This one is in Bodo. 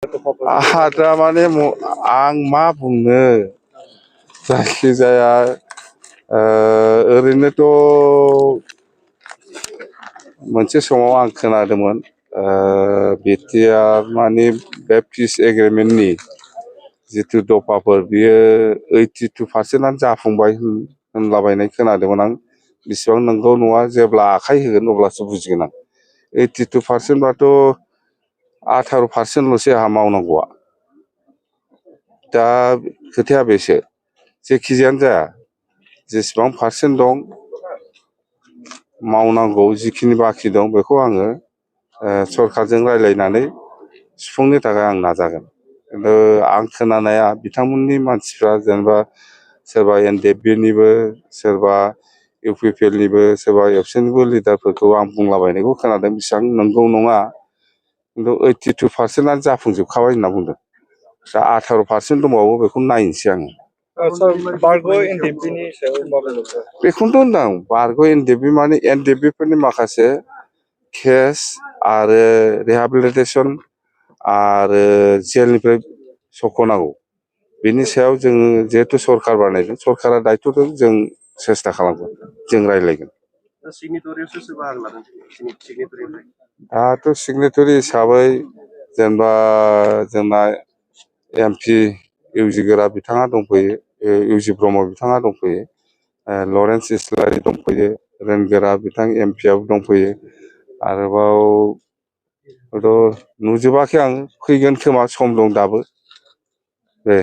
आहा माने आं मा बुंनो जायखिजाया ओरैनोथ' मोनसे समाव आं खोनादोंमोन बिटिआर माने बे पिस एग्रिमेन्टनि जिथु दफाफोर बियो 82% जाफुंबाय होनलाबायनाय खोनादोंमोन आं बेसेबां नंगौ नङा जेब्ला आखाइ होगोन अब्लासो बुजिगोन आं 82% बाथ' 18%ल'सै आंहा मावनांगौआ दा खोथाया बेसो जेखिजायानो जाया जेसेबां पारसेन्ट दं मावनांगौ जिखिनि बाखि दं बेखौ आङो सरकारजों रायज्लायनानै सुफुंनो थाखाय आं नाजागोन खिन्थु आं खोनानाया बिथांमोननि मानसिफ्रा जेनेबा सोरबा एनडिएफबिनिबो सोरबा इउपिपिएलनिबो सोरबा एबसुनिबो लिडारफोरखौ आं बुंलाबायनायखौ खोनादों बेसेबां नंगौ नङा खिन्थु 82%आनो जाफुंजोबखाबाय होनना बुंदों दा 18% दंबावो बेखौ नायनोसै आङो बेखौनोथ' होनदां बारग' एनडिएफबि माने एनडिएफबिफोरनि माखासे केस आरो रिहेबिलिटेसन आरो जेलनिफ्राय सख'नांगौ बेनि सायाव जोङो जिहेथु सरकार बानायदों सरकारा दायथ' दं जों सेस्था खालामगोन जों रायज्लायगोन दाथ' सिगनेटरि हिसाबै जेनेबा जोंना एमपि इउजिगोरा बिथाङा दंफैयो इउजि ब्रह्म बिथाङा दंफैयो लरेन्स इस्लारि दंफैयो रेनगोरा बिथां एमपिआबो दंफैयो आरोबाव नुजोबाखै आं फैगोन खोमा सम दं दाबो दे